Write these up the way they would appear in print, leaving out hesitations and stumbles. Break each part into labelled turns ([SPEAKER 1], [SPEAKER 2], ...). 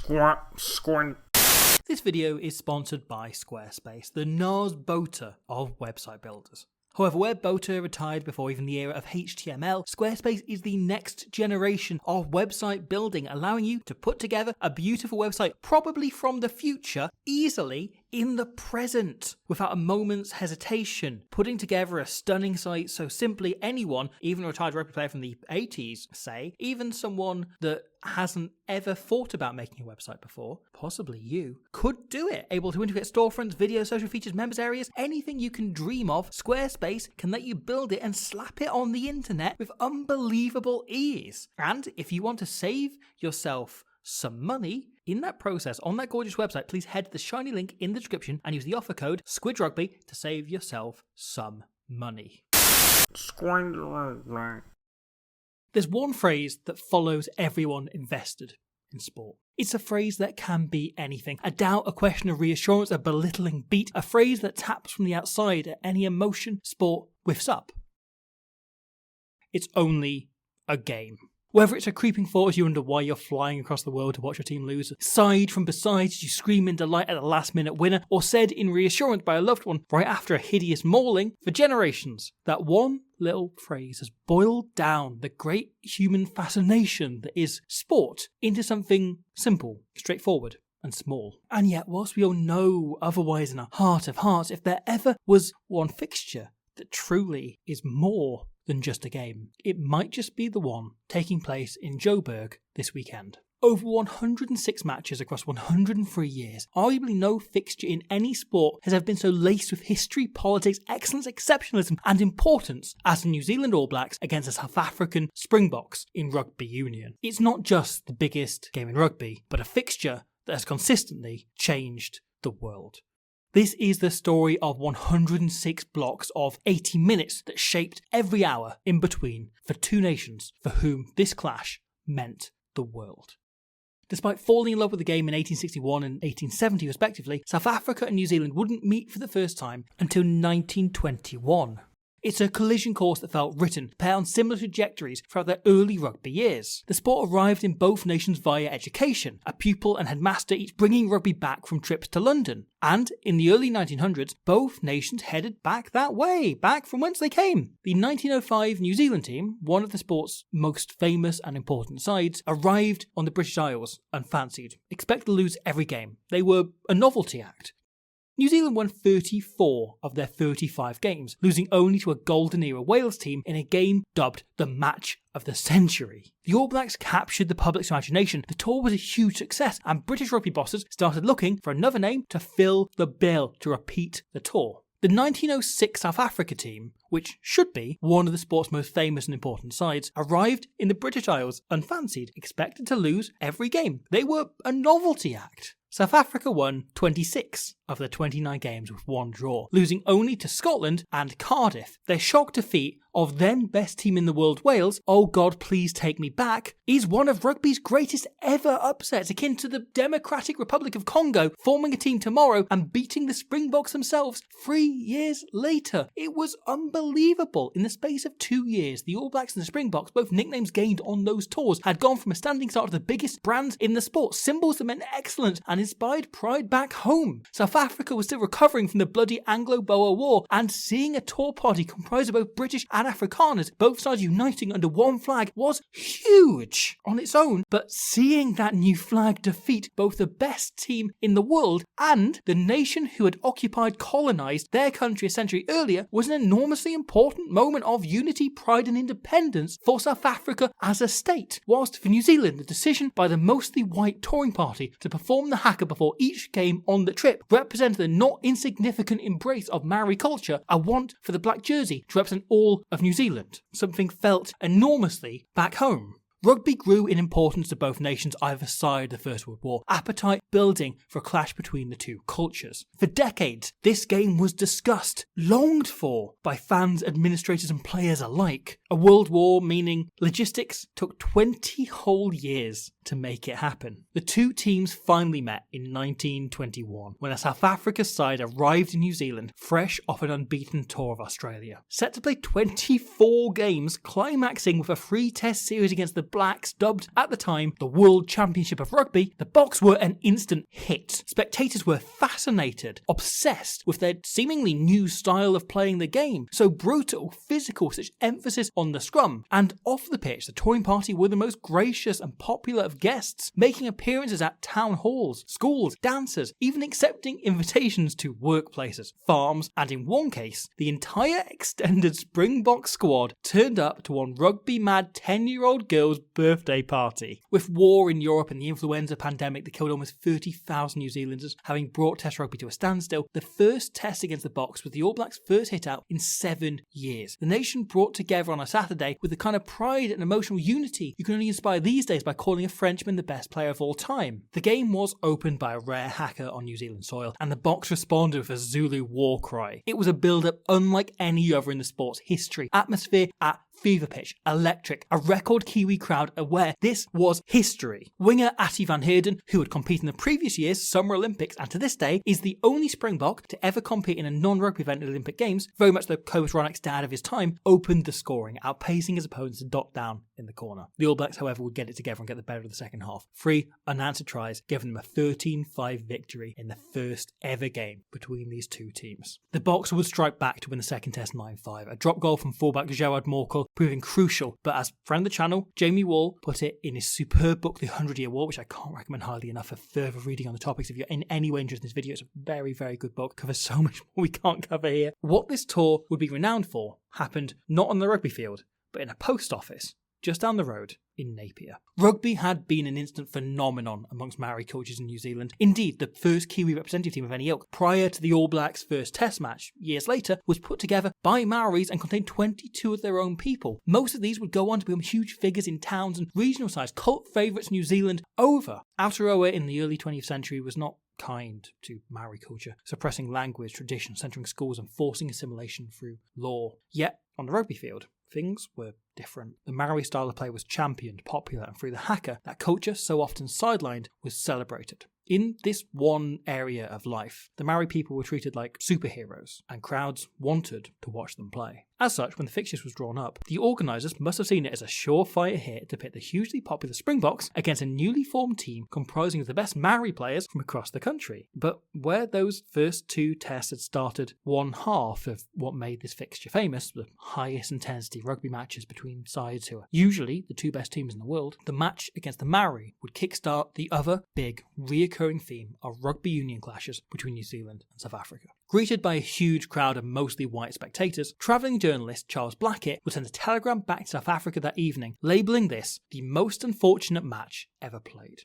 [SPEAKER 1] This video is sponsored by Squarespace, the Nars Boater of website builders. However, where Boater retired before even the era of HTML, Squarespace is the next generation of website building, allowing you to put together a beautiful website, probably from the future, easily in the present, without a moment's hesitation. Putting together a stunning site so simply anyone, even a retired rugby player from the 80s, say, even someone that hasn't ever thought about making a website before, possibly you, could do it. Able to integrate storefronts, video, social features, members areas, anything you can dream of, Squarespace can let you build it and slap it on the internet with unbelievable ease. And if you want to save yourself some money in that process on that gorgeous website, please head to the shiny link in the description and use the offer code SquidRugby to save yourself some money. There's one phrase that follows everyone invested in sport. It's a phrase that can be anything. A doubt, a question of reassurance, a belittling beat, a phrase that taps from the outside at any emotion sport whiffs up. It's only a game. Whether it's a creeping thought as you wonder why you're flying across the world to watch your team lose, sighed from beside as you scream in delight at the last-minute winner, or said in reassurance by a loved one right after a hideous mauling, for generations, that one little phrase has boiled down the great human fascination that is sport into something simple, straightforward, and small. And yet, whilst we all know otherwise in our heart of hearts, if there ever was one fixture that truly is more than just a game, it might just be the one taking place in Joburg this weekend. Over 106 matches across 103 years, arguably no fixture in any sport has ever been so laced with history, politics, excellence, exceptionalism and importance as the New Zealand All Blacks against the South African Springboks in rugby union. It's not just the biggest game in rugby, but a fixture that has consistently changed the world. This is the story of 106 blocks of 80 minutes that shaped every hour in between for two nations for whom this clash meant the world. Despite falling in love with the game in 1861 and 1870 respectively, South Africa and New Zealand wouldn't meet for the first time until 1921. It's a collision course that felt written, pair on similar trajectories throughout their early rugby years. The sport arrived in both nations via education, a pupil and headmaster each bringing rugby back from trips to London. And in the early 1900s, both nations headed back that way, back from whence they came. The 1905 New Zealand team, one of the sport's most famous and important sides, arrived on the British Isles unfancied, expected to lose every game. They were a novelty act. New Zealand won 34 of their 35 games, losing only to a golden era Wales team in a game dubbed the Match of the Century. The All Blacks captured the public's imagination, the tour was a huge success, and British rugby bosses started looking for another name to fill the bill to repeat the tour. The 1906 South Africa team, which should be one of the sport's most famous and important sides, arrived in the British Isles unfancied, expected to lose every game. They were a novelty act. South Africa won 26 of their 29 games with one draw, losing only to Scotland and Cardiff. Their shock defeat of then best team in the world Wales, oh God please take me back, is one of rugby's greatest ever upsets, akin to the Democratic Republic of Congo forming a team tomorrow and beating the Springboks themselves 3 years later. It was unbelievable. In the space of 2 years, the All Blacks and the Springboks, both nicknames gained on those tours, had gone from a standing start to the biggest brands in the sport, symbols that meant excellence and inspired pride back home. South Africa was still recovering from the bloody Anglo-Boer War, and seeing a tour party comprised of both British and Afrikaners, both sides uniting under one flag, was huge on its own. But seeing that new flag defeat both the best team in the world and the nation who had colonised their country a century earlier was an enormously important moment of unity, pride and independence for South Africa as a state. Whilst for New Zealand, the decision by the mostly white touring party to perform the haka before each game on the trip represented the not insignificant embrace of Maori culture, a want for the black jersey to represent all of New Zealand, something felt enormously back home. Rugby grew in importance to both nations either side of the First World War, appetite building for a clash between the two cultures. For decades, this game was discussed, longed for by fans, administrators and players alike. A world war meaning logistics took 20 whole years to make it happen. The two teams finally met in 1921 when a South Africa side arrived in New Zealand fresh off an unbeaten tour of Australia. Set to play 24 games, climaxing with a 3-test series against the Blacks, dubbed at the time the World Championship of Rugby, the Boks were an instant hit. Spectators were fascinated, obsessed with their seemingly new style of playing the game. So brutal, physical, such emphasis on the scrum. And off the pitch, the touring party were the most gracious and popular of guests, making appearances at town halls, schools, dances, even accepting invitations to workplaces, farms, and in one case, the entire extended Springboks squad turned up to one rugby-mad 10-year-old girl's birthday party. With war in Europe and the influenza pandemic that killed almost 30,000 New Zealanders, having brought Test rugby to a standstill, the first Test against the Boks was the All Blacks' first hit out in 7 years. The nation brought together on a Saturday with the kind of pride and emotional unity you can only inspire these days by calling a Frenchman the best player of all time. The game was opened by a rare hacker on New Zealand soil, and the Boks responded with a Zulu war cry. It was a build-up unlike any other in the sport's history. Atmosphere at fever pitch, electric, a record Kiwi crowd aware this was history. Winger Atty van Heerden, who had competed in the previous year's Summer Olympics and to this day is the only Springbok to ever compete in a non-rugby event at the Olympic Games, very much the Cobus Ronak's dad of his time, opened the scoring, outpacing his opponents to dot down in the corner. The All Blacks, however, would get it together and get the better of the second half. 3 unanswered tries, giving them a 13-5 victory in the first ever game between these two teams. The Boks would strike back to win the second Test 9-5, a drop goal from fullback Gerard Morkel proving crucial, but as friend of the channel, Jamie Wall, put it in his superb book, The 100-Year War, which I can't recommend highly enough for further reading on the topics. If you're in any way interested in this video, it's a very, very good book. It covers so much more we can't cover here. What this tour would be renowned for happened not on the rugby field, but in a post office just down the road in Napier. Rugby had been an instant phenomenon amongst Maori cultures in New Zealand. Indeed, the first Kiwi representative team of any ilk, prior to the All Blacks' first Test match, years later, was put together by Maoris and contained 22 of their own people. Most of these would go on to become huge figures in towns and regional-sized cult favourites New Zealand over. Aotearoa in the early 20th century was not kind to Maori culture, suppressing language, tradition, centering schools and forcing assimilation through law. Yet, on the rugby field, things were different. The Maori style of play was championed, popular, and through the haka, that culture, so often sidelined, was celebrated. In this one area of life, the Maori people were treated like superheroes, and crowds wanted to watch them play. As such, when the fixtures was drawn up, the organisers must have seen it as a surefire hit to pit the hugely popular Springboks against a newly formed team comprising of the best Maori players from across the country. But where those first 2 tests had started one half of what made this fixture famous, the highest intensity rugby matches between sides who are usually the 2 best teams in the world, the match against the Maori would kickstart the other big, reoccurring theme of rugby union clashes between New Zealand and South Africa. Greeted by a huge crowd of mostly white spectators, travelling journalist Charles Blackett would send a telegram back to South Africa that evening, labelling this the most unfortunate match ever played.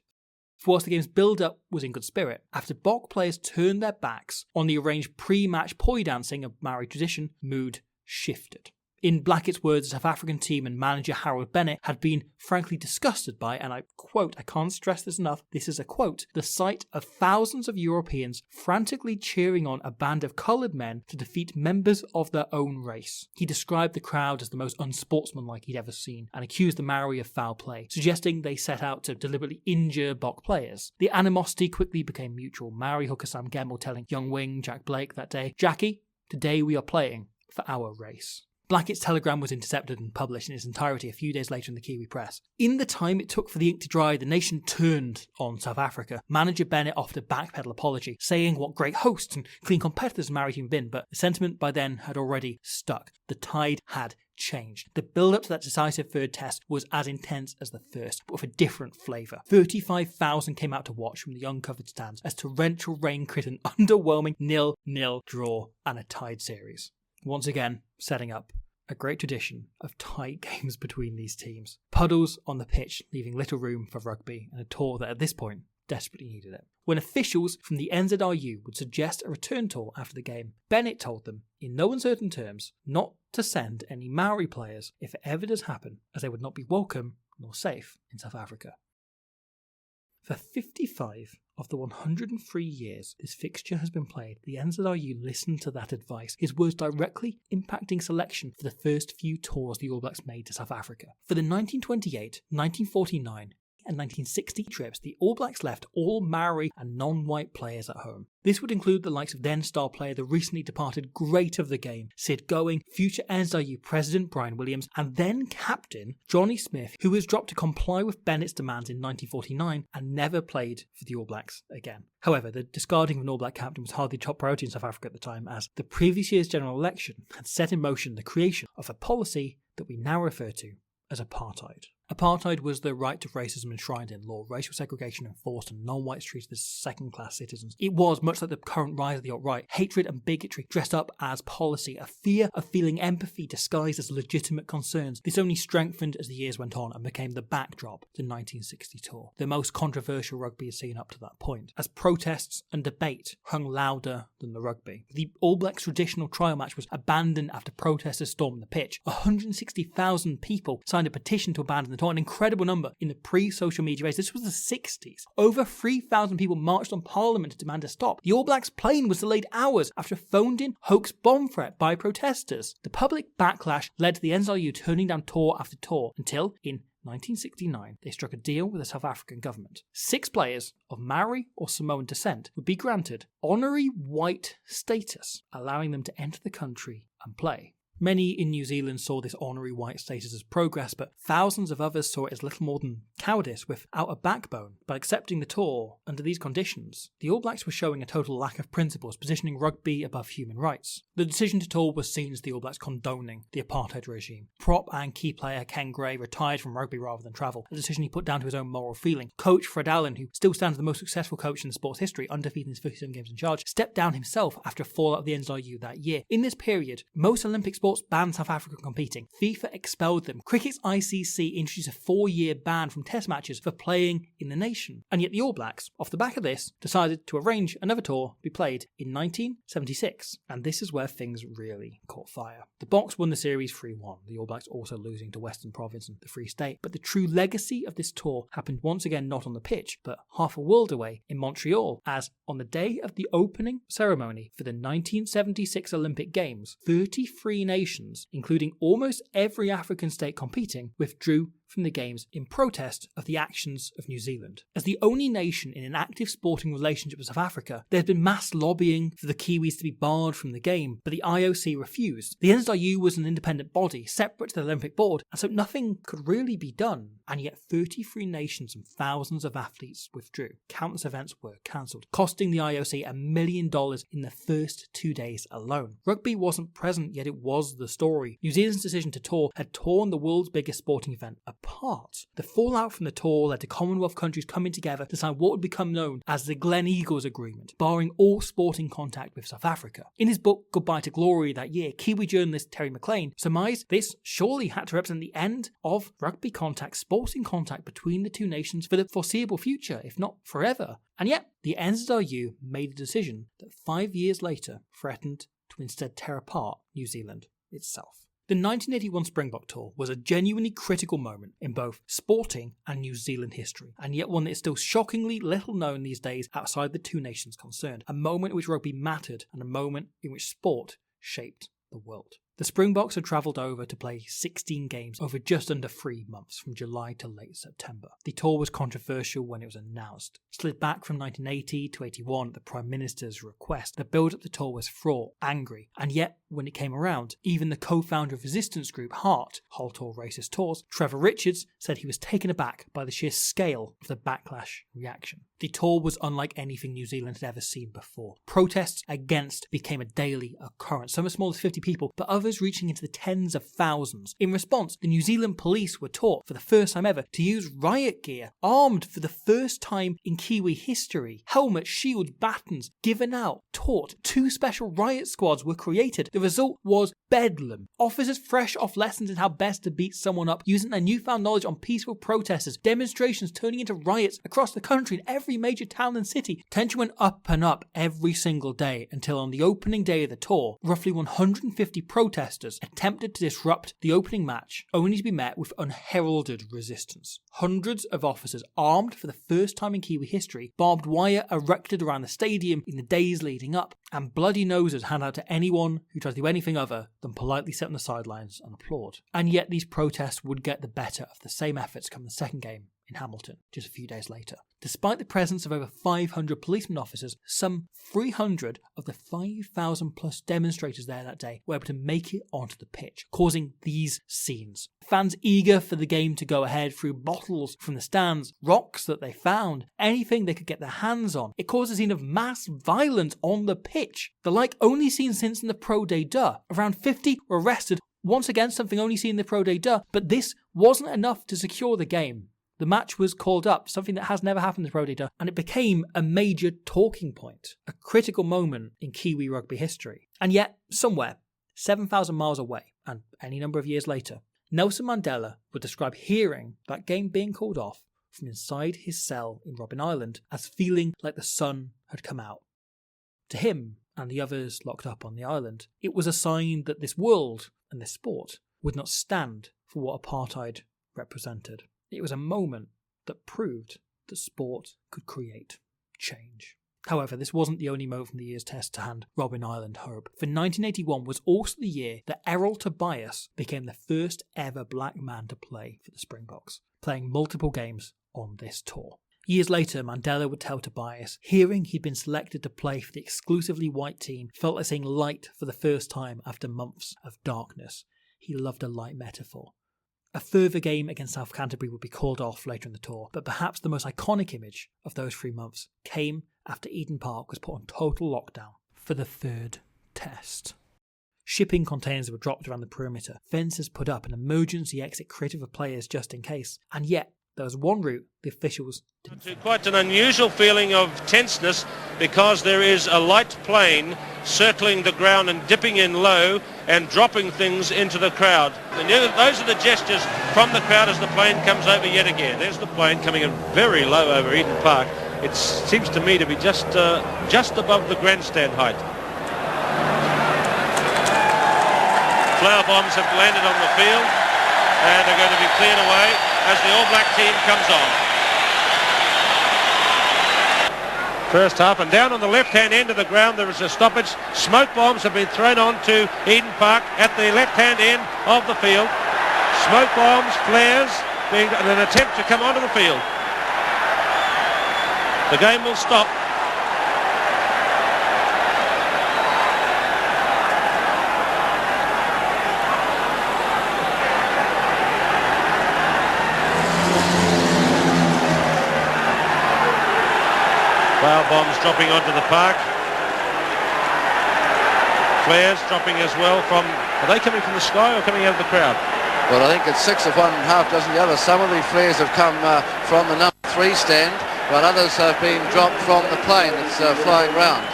[SPEAKER 1] For whilst the game's build-up was in good spirit, after Bok players turned their backs on the arranged pre-match poi dancing of Maori tradition, mood shifted. In Blackett's words, the South African team and manager Harold Bennett had been frankly disgusted by, and I quote, I can't stress this enough, this is a quote, the sight of thousands of Europeans frantically cheering on a band of coloured men to defeat members of their own race. He described the crowd as the most unsportsmanlike he'd ever seen and accused the Maori of foul play, suggesting they set out to deliberately injure Bok players. The animosity quickly became mutual, Maori hooker Sam Gemmell telling young wing Jack Blake that day, Jackie, today we are playing for our race. Blackett's telegram was intercepted and published in its entirety a few days later in the Kiwi press. In the time it took for the ink to dry, the nation turned on South Africa. Manager Bennett offered a backpedal apology, saying what great hosts and clean competitors the Maori team had been, but the sentiment by then had already stuck. The tide had changed. The build-up to that decisive third test was as intense as the first, but with a different flavour. 35,000 came out to watch from the uncovered stands as torrential rain created an underwhelming 0-0 draw and a tied series. Once again, setting up a great tradition of tight games between these teams. Puddles on the pitch, leaving little room for rugby, and a tour that at this point desperately needed it. When officials from the NZRU would suggest a return tour after the game, Bennett told them, in no uncertain terms, not to send any Maori players if it ever does happen, as they would not be welcome nor safe in South Africa. For 55 of the 103 years this fixture has been played, the NZRU listened to that advice, his words directly impacting selection for the first few tours the All Blacks made to South Africa. For the 1928-1949 and 1960 trips, the All Blacks left all Maori and non-white players at home. This would include the likes of then star player, the recently departed great of the game, Sid Going, future NSW president Brian Williams, and then captain Johnny Smith, who was dropped to comply with Bennett's demands in 1949 and never played for the All Blacks again. However, the discarding of an All Black captain was hardly top priority in South Africa at the time, as the previous year's general election had set in motion the creation of a policy that we now refer to as apartheid. Apartheid was the right of racism enshrined in law, racial segregation enforced and non-whites treated as second-class citizens. It was, much like the current rise of the alt-right, hatred and bigotry dressed up as policy, a fear of feeling empathy disguised as legitimate concerns. This only strengthened as the years went on and became the backdrop to the 1960 tour, the most controversial rugby has seen up to that point, as protests and debate hung louder than the rugby. The All Blacks' traditional trial match was abandoned after protesters stormed the pitch. 160,000 people signed a petition to abandon the tour, an incredible number in the pre-social media age. This was the 60s. Over 3,000 people marched on Parliament to demand a stop. The All Blacks plane was delayed hours after a phoned-in hoax bomb threat by protesters. The public backlash led to the NSW turning down tour after tour until, in 1969, they struck a deal with the South African government. 6 players of Maori or Samoan descent would be granted honorary white status, allowing them to enter the country and play. Many in New Zealand saw this honorary white status as progress, but thousands of others saw it as little more than cowardice without a backbone. By accepting the tour under these conditions, the All Blacks were showing a total lack of principles, positioning rugby above human rights. The decision to tour was seen as the All Blacks condoning the apartheid regime. Prop and key player Ken Gray retired from rugby rather than travel, a decision he put down to his own moral feeling. Coach Fred Allen, who still stands as the most successful coach in the sport's history, undefeated in his 57 games in charge, stepped down himself after a fallout of the NSW that year. In this period, most Olympic sports banned South Africa from competing. FIFA expelled them. Cricket's ICC introduced a 4-year ban from test matches for playing in the nation. And yet the All Blacks, off the back of this, decided to arrange another tour to be played in 1976. And this is where things really caught fire. The Boks won the series 3-1, the All Blacks also losing to Western Province and the Free State. But the true legacy of this tour happened once again not on the pitch, but half a world away in Montreal, as on the day of the opening ceremony for the 1976 Olympic Games, 33 nations, including almost every African state competing, withdrew from the Games in protest of the actions of New Zealand. As the only nation in an active sporting relationship with South Africa, there had been mass lobbying for the Kiwis to be barred from the game, but the IOC refused. The NSW was an independent body, separate to the Olympic Board, and so nothing could really be done. And yet 33 nations and thousands of athletes withdrew. Countless events were cancelled, costing the IOC $1 million in the first 2 days alone. Rugby wasn't present, yet it was the story. New Zealand's decision to tour had torn the world's biggest sporting event apart. The fallout from the tour led to Commonwealth countries coming together to sign what would become known as the Glen Eagles Agreement, barring all sporting contact with South Africa. In his book Goodbye to Glory that year, Kiwi journalist Terry McLean surmised this surely had to represent the end of rugby contact, sporting contact between the two nations for the foreseeable future, if not forever. And yet, the NSW made a decision that 5 years later threatened to instead tear apart New Zealand itself. The 1981 Springbok tour was a genuinely critical moment in both sporting and New Zealand history, and yet one that is still shockingly little known these days outside the two nations concerned. A moment in which rugby mattered, and a moment in which sport shaped the world. The Springboks had travelled over to play 16 games over just under 3 months, from July to late September. The tour was controversial when it was announced. Slid back from 1980 to 81 at the Prime Minister's request. The build-up to the tour was fraught, angry, and yet, when it came around, even the co-founder of resistance group HART, Halt All Racist Tours, Trevor Richards, said he was taken aback by the sheer scale of the backlash reaction. The tour was unlike anything New Zealand had ever seen before. Protests against became a daily occurrence, some as small as 50 people, but others reaching into the tens of thousands. In response, the New Zealand police were taught for the first time ever to use riot gear, armed for the first time in Kiwi history. Helmets, shields, batons given out, taught. 2 special riot squads were created. The result was bedlam. Officers fresh off lessons in how best to beat someone up, using their newfound knowledge on peaceful protesters, demonstrations turning into riots across the country in every major town and city. Tension went up and up every single day until on the opening day of the tour, roughly 150 protesters attempted to disrupt the opening match, only to be met with unheralded resistance. Hundreds of officers, armed for the first time in Kiwi history, barbed wire erected around the stadium in the days leading up, and bloody noses handed out to anyone who tried to do anything other than politely sit on the sidelines and applaud. And yet these protests would get the better of the same efforts come the second game in Hamilton just a few days later. Despite the presence of over 500 policeman officers, some 300 of the 5,000 plus demonstrators there that day were able to make it onto the pitch, causing these scenes. Fans eager for the game to go ahead threw bottles from the stands, rocks that they found, anything they could get their hands on. It caused a scene of mass violence on the pitch, the like only seen since in the Pro Day Duh. Around 50 were arrested, once again something only seen in the Pro Day Duh, but this wasn't enough to secure the game. The match was called up, something that has never happened in the Pro Day Duh, and it became a major talking point, a critical moment in Kiwi rugby history. And yet, somewhere, 7,000 miles away, and any number of years later, Nelson Mandela would describe hearing that game being called off from inside his cell in Robben Island as feeling like the sun had come out. To him, and the others locked up on the island, it was a sign that this world and this sport would not stand for what apartheid represented. It was a moment that proved that sport could create change. However, this wasn't the only moment from the year's test to hand Robben Island hope. For 1981 was also the year that Errol Tobias became the first ever black man to play for the Springboks, playing multiple games on this tour. Years later, Mandela would tell Tobias, hearing he'd been selected to play for the exclusively white team felt like seeing light for the first time after months of darkness. He loved a light metaphor. A further game against South Canterbury would be called off later in the tour, but perhaps the most iconic image of those 3 months came after Eden Park was put on total lockdown for the third test. Shipping containers were dropped around the perimeter, fences put up, an emergency exit created for players just in case, and yet there was one route the officials didn't follow.
[SPEAKER 2] Quite an unusual feeling of tenseness because there is a light plane circling the ground and dipping in low and dropping things into the crowd. And those are the gestures from the crowd as the plane comes over yet again. There's the plane coming in very low over Eden Park. It seems to me to be just above the grandstand height. Flower bombs have landed on the field and are going to be cleared away as the All Black team comes on. First half, and down on the left-hand end of the ground there is a stoppage. Smoke bombs have been thrown onto Eden Park at the left-hand end of the field. Smoke bombs, flares, being an attempt to come onto the field. The game will stop. Flower bombs dropping onto the park. Flares dropping as well from... Are they coming from the sky or coming out of the crowd?
[SPEAKER 3] Well, I think it's 6 of one and half dozen the other. Some of the flares have come from the number 3 stand, but others have been dropped from the plane that's flying round.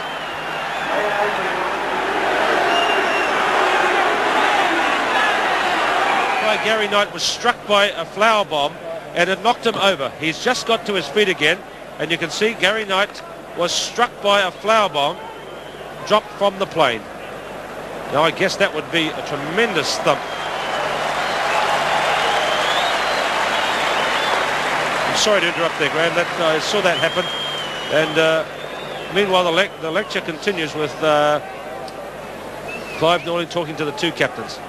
[SPEAKER 2] Gary Knight was struck by a flower bomb and it knocked him over. He's just got to his feet again. And you can see Gary Knight was struck by a flower bomb dropped from the plane. Now I guess that would be a tremendous thump. I'm sorry to interrupt there, Graham. I saw that happen. And meanwhile the lecture continues with Clive Norley talking to the 2 captains.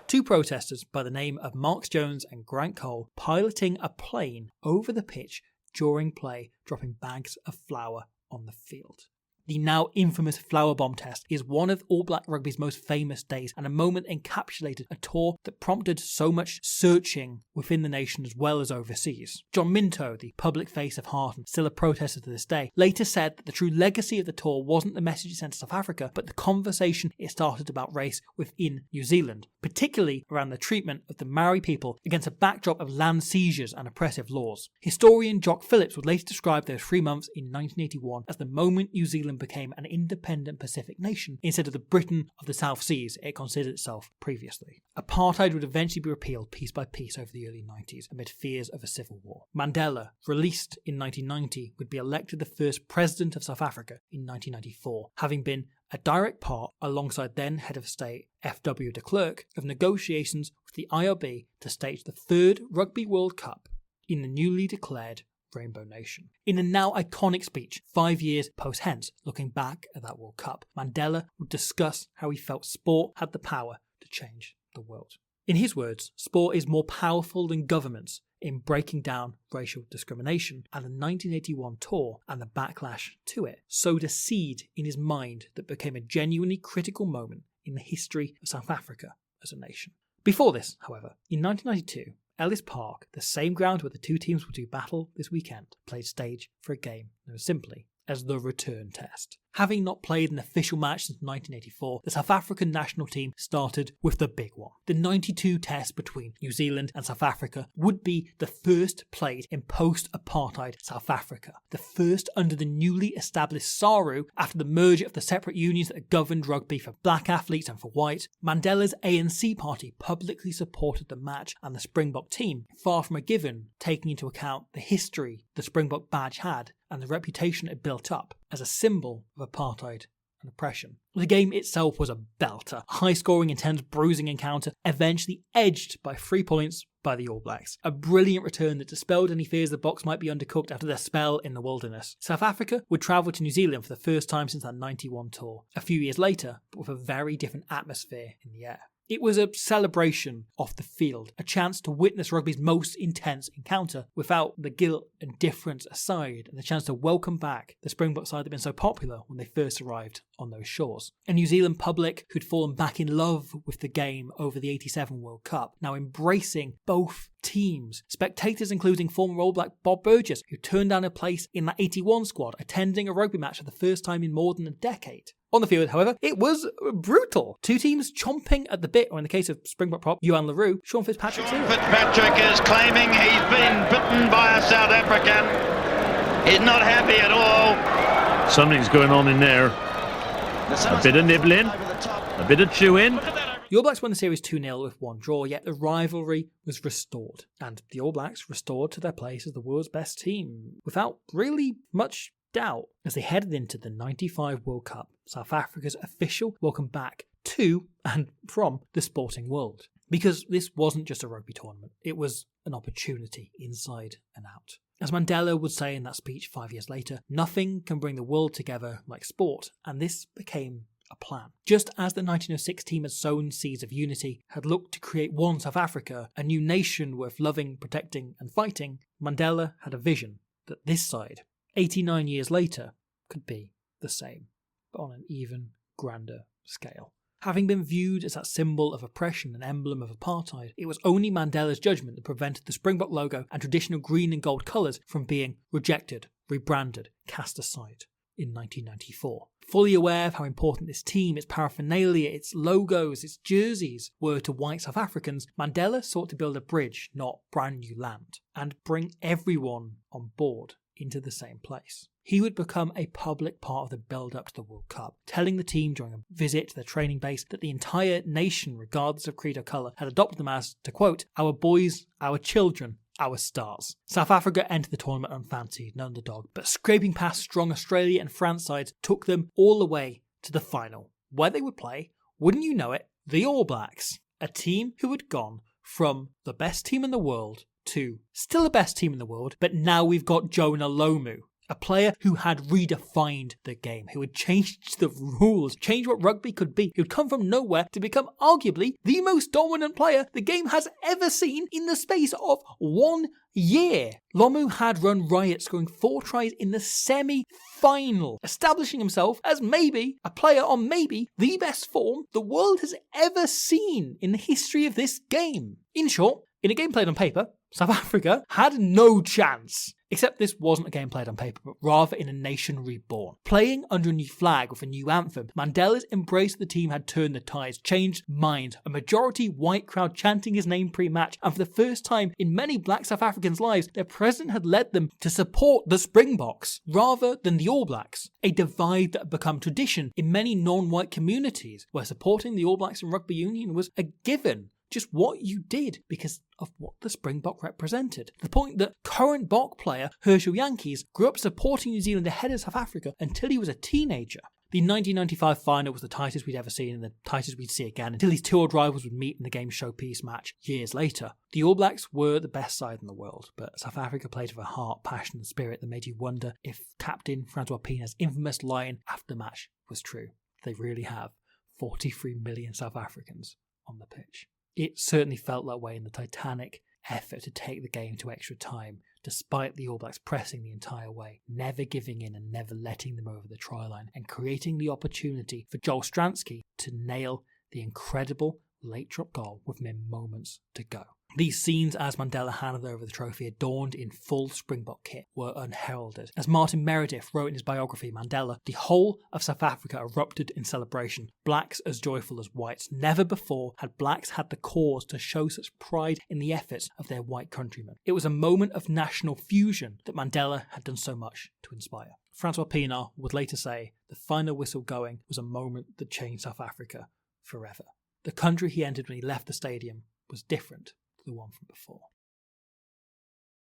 [SPEAKER 1] 2 protesters by the name of Mark Jones and Grant Cole piloting a plane over the pitch during play, dropping bags of flour on the field. The now infamous flower bomb test is one of All Black Rugby's most famous days and a moment encapsulated a tour that prompted so much searching within the nation as well as overseas. John Minto, the public face of Heart and still a protester to this day, later said that the true legacy of the tour wasn't the message it sent to South Africa, but the conversation it started about race within New Zealand, particularly around the treatment of the Maori people against a backdrop of land seizures and oppressive laws. Historian Jock Phillips would later describe those 3 months in 1981 as the moment New Zealand became an independent Pacific nation instead of the Britain of the South Seas it considered itself previously. Apartheid would eventually be repealed piece by piece over the early 90s amid fears of a civil war. Mandela, released in 1990, would be elected the first president of South Africa in 1994, having been a direct part, alongside then head of state F.W. de Klerk, of negotiations with the IRB to stage the 3rd Rugby World Cup in the newly declared Rainbow Nation. In a now iconic speech, 5 years post-hence, looking back at that World Cup, Mandela would discuss how he felt sport had the power to change the world. In his words, sport is more powerful than governments in breaking down racial discrimination, and the 1981 tour and the backlash to it sowed a seed in his mind that became a genuinely critical moment in the history of South Africa as a nation. Before this, however, in 1992, Ellis Park, the same ground where the two teams will do battle this weekend, played stage for a game known simply as the return test. Having not played an official match since 1984, the South African national team started with the big one. The 92 test between New Zealand and South Africa would be the first played in post-apartheid South Africa, the first under the newly established SARU after the merger of the separate unions that governed rugby for black athletes and for white. Mandela's ANC party publicly supported the match and the Springbok team, far from a given, taking into account the history the Springbok badge had and the reputation it built up as a symbol of apartheid and oppression. The game itself was a belter, a high-scoring, intense, bruising encounter, eventually edged by 3 points by the All Blacks. A brilliant return that dispelled any fears the Boks might be undercooked after their spell in the wilderness. South Africa would travel to New Zealand for the first time since that 91 tour, a few years later, but with a very different atmosphere in the air. It was a celebration off the field, a chance to witness rugby's most intense encounter without the guilt and difference aside, and the chance to welcome back the Springbok side that had been so popular when they first arrived on those shores. A New Zealand public who'd fallen back in love with the game over the '87 World Cup, now embracing both teams. Spectators including former All Black Bob Burgess, who turned down a place in that '81 squad, attending a rugby match for the first time in more than a decade. On the field, however, it was brutal. Two teams chomping at the bit, or in the case of Springbok prop, Johan Leroux, Sean Fitzpatrick too.
[SPEAKER 4] Fitzpatrick is claiming he's been bitten by a South African. He's not happy at all.
[SPEAKER 5] Something's going on in there. A bit of nibbling, a bit of chewing.
[SPEAKER 1] The All Blacks won the series 2-0 with one draw, yet the rivalry was restored, and the All Blacks restored to their place as the world's best team, without really much doubt, as they headed into the '95 World Cup, South Africa's official welcome back to and from the sporting world. Because this wasn't just a rugby tournament, it was an opportunity inside and out. As Mandela would say in that speech 5 years later, nothing can bring the world together like sport, and this became a plan. Just as the 1906 team had sown seeds of unity, had looked to create one South Africa, a new nation worth loving, protecting and fighting, Mandela had a vision that this side, 89 years later, could be the same, but on an even grander scale. Having been viewed as that symbol of oppression and emblem of apartheid, it was only Mandela's judgment that prevented the Springbok logo and traditional green and gold colours from being rejected, rebranded, cast aside in 1994. Fully aware of how important this team, its paraphernalia, its logos, its jerseys were to white South Africans, Mandela sought to build a bridge, not brand new land, and bring everyone on board into the same place. He would become a public part of the build-up to the World Cup, telling the team during a visit to their training base that the entire nation, regardless of creed or colour, had adopted them as, to quote, our boys, our children, our stars. South Africa entered the tournament unfancied and underdog, but scraping past strong Australia and France sides took them all the way to the final, where they would play, wouldn't you know it, the All Blacks, a team who had gone from the best team in the world to still the best team in the world, but now we've got Jonah Lomu, a player who had redefined the game, who had changed the rules, changed what rugby could be, who'd come from nowhere to become arguably the most dominant player the game has ever seen in the space of 1 year. Lomu had run riot, scoring 4 tries in the semi-final, establishing himself as maybe a player on maybe the best form the world has ever seen in the history of this game. In short, in a game played on paper, South Africa had no chance. Except this wasn't a game played on paper, but rather in a nation reborn. Playing under a new flag with a new anthem, Mandela's embrace of the team had turned the tides, changed minds, a majority white crowd chanting his name pre-match, and for the first time in many black South Africans' lives, their president had led them to support the Springboks rather than the All Blacks. A divide that had become tradition in many non-white communities, where supporting the All Blacks and Rugby Union was a given. Just what you did because of what the Springbok represented. To the point that current Bok player Herschel Yankees grew up supporting New Zealand ahead of South Africa until he was a teenager. The 1995 final was the tightest we'd ever seen and the tightest we'd see again until these two old rivals would meet in the game's showpiece match years later. The All Blacks were the best side in the world, but South Africa played with a heart, passion and spirit that made you wonder if Captain Francois Pienaar's infamous line after the match was true. They really have 43 million South Africans on the pitch. It certainly felt that way in the titanic, effort to take the game to extra time, despite the All Blacks pressing the entire way, never giving in and never letting them over the try line, and creating the opportunity for Joel Stransky to nail the incredible late drop goal with mere moments to go. These scenes as Mandela handed over the trophy adorned in full Springbok kit were unheralded. As Martin Meredith wrote in his biography, Mandela, the whole of South Africa erupted in celebration, blacks as joyful as whites. Never before had blacks had the cause to show such pride in the efforts of their white countrymen. It was a moment of national fusion that Mandela had done so much to inspire. Francois Pienaar would later say, the final whistle going was a moment that changed South Africa forever. The country he entered when he left the stadium was different to the one from before.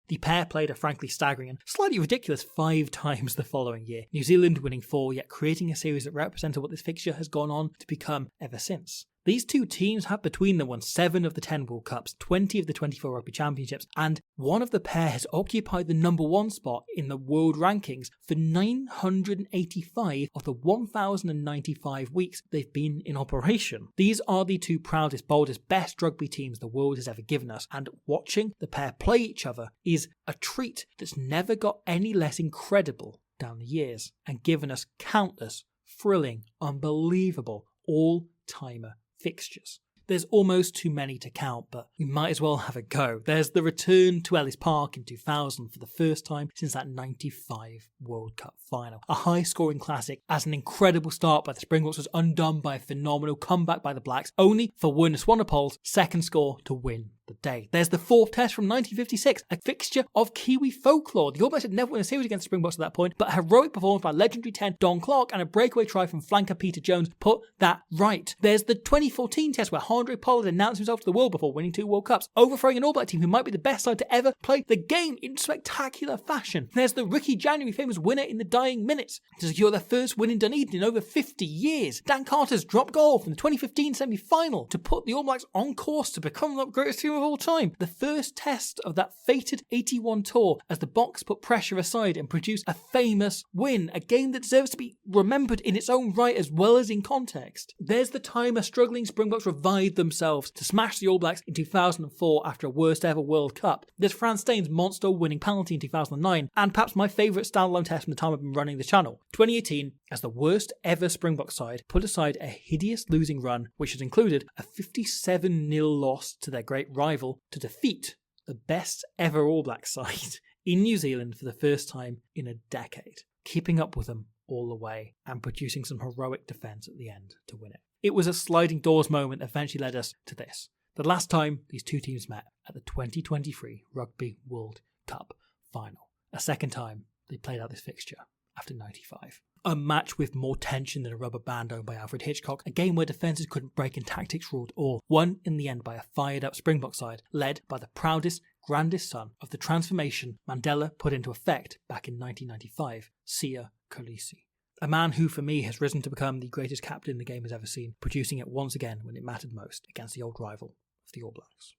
[SPEAKER 1] The pair played a frankly staggering and slightly ridiculous 5 times the following year, New Zealand winning 4, yet creating a series that represented what this fixture has gone on to become ever since. These two teams have between them won 7 of the 10 World Cups, 20 of the 24 Rugby Championships, and one of the pair has occupied the number 1 spot in the world rankings for 985 of the 1,095 weeks they've been in operation. These are the two proudest, boldest, best rugby teams the world has ever given us, and watching the pair play each other is a treat that's never got any less incredible down the years, and given us countless thrilling, unbelievable, all-timer fixtures. There's almost too many to count, but we might as well have a go. There's the return to Ellis Park in 2000 for the first time since that 95 World Cup final. A high-scoring classic as an incredible start by the Springboks was undone by a phenomenal comeback by the Blacks, only for Werner Swanepoel's second score to win the day. There's the 4th test from 1956, a fixture of Kiwi folklore. The All Blacks had never won a series against the Springboks at that point, but a heroic performance by legendary 10 Don Clark and a breakaway try from flanker Peter Jones put that right. There's the 2014 test where Andre Pollard announced himself to the world before winning 2 World Cups, overthrowing an All Black team who might be the best side to ever play the game in spectacular fashion. There's the Ricky January famous winner in the dying minutes to secure their first win in Dunedin in over 50 years. Dan Carter's drop goal from the 2015 semi-final to put the All Blacks on course to become the greatest team of all time. The first test of that fated 81 tour as the Boks put pressure aside and produced a famous win, a game that deserves to be remembered in its own right as well as in context. There's the time a struggling Springboks revived themselves to smash the All Blacks in 2004 after a worst ever World Cup. There's Frans Steen's monster winning penalty in 2009, and perhaps my favourite standalone test from the time I've been running the channel, 2018, as the worst ever Springbok side put aside a hideous losing run which has included a 57-0 loss to their great rival to defeat the best ever All Black side in New Zealand for the first time in a decade, keeping up with them all the way and producing some heroic defence at the end to win it. It was a sliding doors moment that eventually led us to this, the last time these two teams met at the 2023 Rugby World Cup final. A second time they played out this fixture after 95. A match with more tension than a rubber band owned by Alfred Hitchcock, a game where defences couldn't break and tactics ruled all, won in the end by a fired-up Springbok side, led by the proudest, grandest son of the transformation Mandela put into effect back in 1995, Siya Kolisi. A man who, for me, has risen to become the greatest captain the game has ever seen, producing it once again when it mattered most against the old rival of the All Blacks.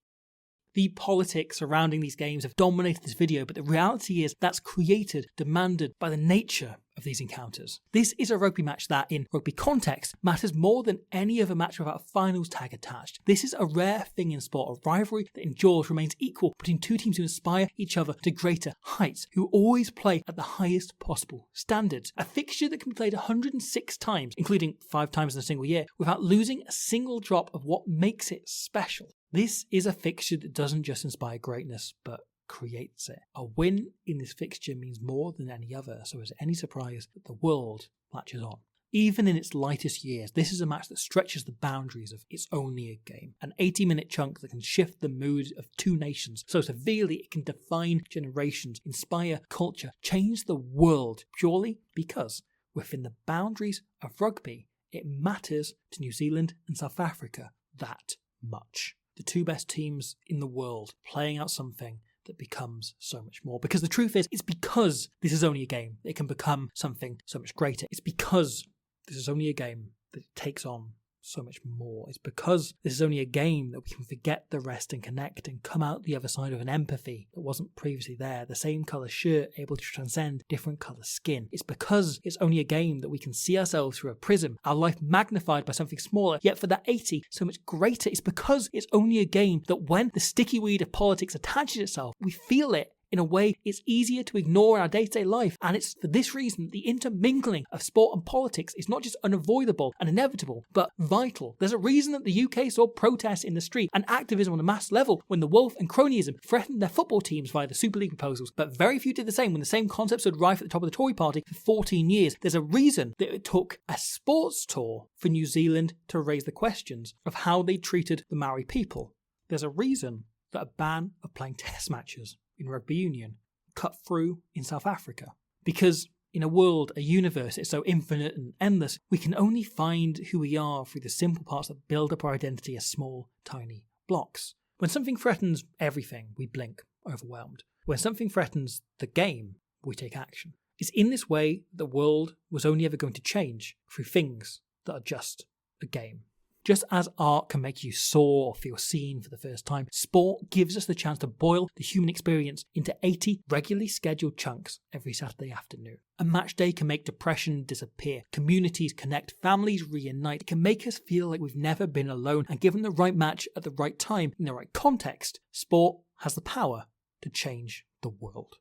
[SPEAKER 1] The politics surrounding these games have dominated this video, but the reality is that's created, demanded by the nature of these encounters. This is a rugby match that, in rugby context, matters more than any other match without a finals tag attached. This is a rare thing in sport, a rivalry that endures, remains equal between two teams who inspire each other to greater heights, who always play at the highest possible standards. A fixture that can be played 106 times, including 5 times in a single year, without losing a single drop of what makes it special. This is a fixture that doesn't just inspire greatness, but creates it. A win in this fixture means more than any other, so is it any surprise that the world latches on? Even in its lightest years, this is a match that stretches the boundaries of it's only a game. An 80-minute chunk that can shift the mood of two nations so severely it can define generations, inspire culture, change the world, purely because within the boundaries of rugby, it matters to New Zealand and South Africa that much. The two best teams in the world playing out something that becomes so much more. Because the truth is, it's because this is only a game that it can become something so much greater. It's because this is only a game that it takes on so much more. It's because this is only a game that we can forget the rest and connect and come out the other side with an empathy that wasn't previously there. The same colour shirt able to transcend different colour skin. It's because it's only a game that we can see ourselves through a prism, our life magnified by something smaller, yet for that 80 so much greater. It's because it's only a game that when the sticky weed of politics attaches itself, we feel it in a way it's easier to ignore in our day-to-day life. And it's for this reason the intermingling of sport and politics is not just unavoidable and inevitable, but vital. There's a reason that the UK saw protests in the street and activism on a mass level when the wolf and cronyism threatened their football teams via the Super League proposals, but very few did the same when the same concepts stood rife at the top of the Tory party for 14 years. There's a reason that it took a sports tour for New Zealand to raise the questions of how they treated the Maori people. There's a reason that a ban of playing test matches in rugby union cut through in South Africa. Because in a world, a universe that's so infinite and endless, we can only find who we are through the simple parts that build up our identity as small, tiny blocks. When something threatens everything, we blink, overwhelmed. When something threatens the game, we take action. It's in this way the world was only ever going to change, through things that are just a game. Just as art can make you soar or feel seen for the first time, sport gives us the chance to boil the human experience into 80 regularly scheduled chunks every Saturday afternoon. A match day can make depression disappear, communities connect, families reunite. It can make us feel like we've never been alone, and given the right match at the right time, in the right context, sport has the power to change the world.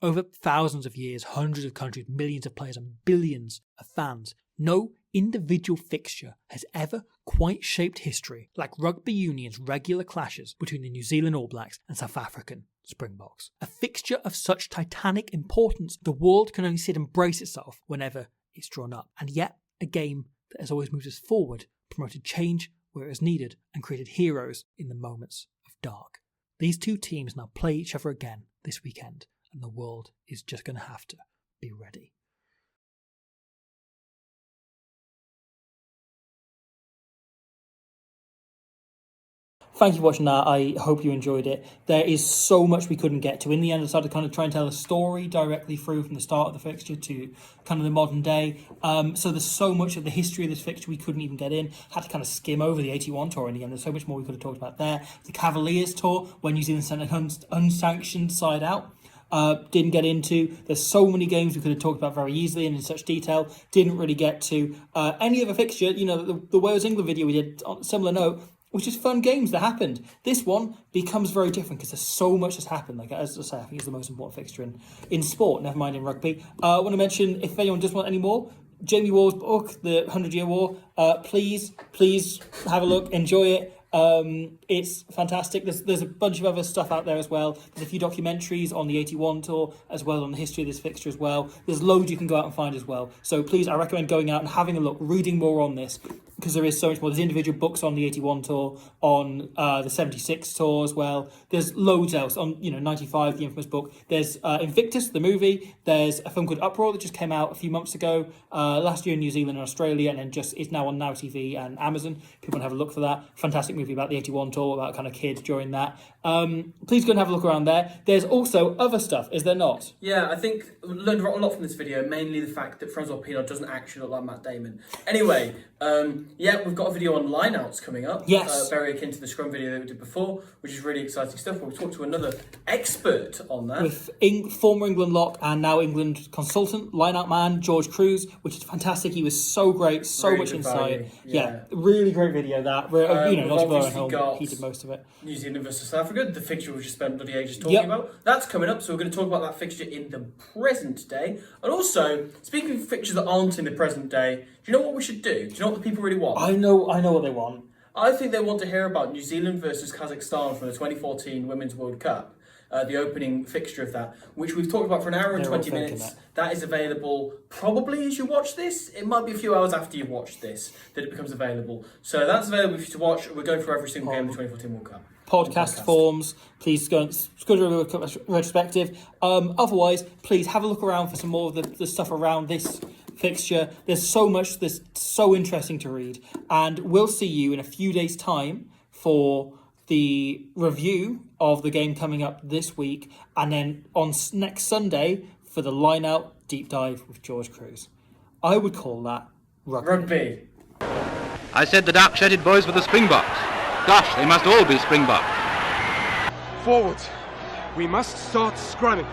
[SPEAKER 1] Over thousands of years, hundreds of countries, millions of players and billions of fans, no individual fixture has ever quite shaped history like rugby union's regular clashes between the New Zealand All Blacks and South African Springboks. A fixture of such titanic importance, the world can only sit and brace itself whenever it's drawn up. And yet, a game that has always moved us forward, promoted change where it was needed, and created heroes in the moments of dark. These two teams now play each other again this weekend, and the world is just going to have to be ready. Thank you for watching that. I hope you enjoyed it. There is so much we couldn't get to. In the end, I decided to kind of try and tell a story directly through from the start of the fixture to kind of the modern day. So there's so much of the history of this fixture we couldn't even get in. Had to kind of skim over the 81 tour in the end. There's so much more we could have talked about there. The Cavaliers tour, when New Zealand sent an unsanctioned side out. Didn't get into. There's so many games we could have talked about very easily and in such detail. Didn't really get to any other fixture. You know, the Wales England video we did on a similar note, which is fun games that happened. This one becomes very different because there's so much that's happened. Like, as I say, I think it's the most important fixture in sport, never mind in rugby. I want to mention, if anyone does want any more, Jamie Wall's book, The 100-Year War, please have a look, enjoy it. It's fantastic. There's a bunch of other stuff out there as well. There's a few documentaries on the 81 tour as well, on the history of this fixture as well. There's loads you can go out and find as well. So please, I recommend going out and having a look, reading more on this, because there is so much more. There's individual books on the 81 tour, on the 76 tour as well. There's loads else on, 95, the infamous book. There's Invictus, the movie. There's a film called Uproar that just came out a few months ago, last year in New Zealand and Australia, and then just is now on Now TV and Amazon. People want to have a look for that. Fantastic movie about the 81 tour, about kind of kid during that. Please go and have a look around there. There's also other stuff, is there not?
[SPEAKER 6] Yeah, I think we learned a lot from this video, mainly the fact that Francois Pienaar doesn't actually look like Matt Damon. Anyway, we've got a video on lineouts coming up.
[SPEAKER 1] Yes.
[SPEAKER 6] Very akin to the Scrum video that we did before, which is really exciting stuff. We'll talk to another expert on that.
[SPEAKER 1] With former England lock and now England consultant, lineout man, George Cruz, which is fantastic. He was so great, so really much insight. Yeah, really great video that. Not to blow it home, he did most of it.
[SPEAKER 6] New Zealand versus South Africa, the fixture we've just spent bloody ages talking about. That's coming up, so we're going to talk about that fixture in the present day. And also, speaking of fixtures that aren't in the present day, do you know what we should do? Do you know what the people really want?
[SPEAKER 1] I know what they want.
[SPEAKER 6] I think they want to hear about New Zealand versus Kazakhstan from the 2014 Women's World Cup, the opening fixture of that, which we've talked about for an hour and 20 minutes. That is available probably as you watch this. It might be a few hours after you've watched this that it becomes available. So that's available for you to watch. We're going through every single game of the 2014 World Cup.
[SPEAKER 1] Podcast forms, please go and do a retrospective. Otherwise, please have a look around for some more of the stuff around this fixture. There's so much that's so interesting to read, and we'll see you in a few days' time for the review of the game coming up this week, and then on next Sunday for the line-out deep dive with George Cruz. I would call that rugby.
[SPEAKER 6] Rugby.
[SPEAKER 7] I said the dark-shirted boys were the Springboks. Gosh, they must all be Springboks.
[SPEAKER 8] Forward. We must start scrumming.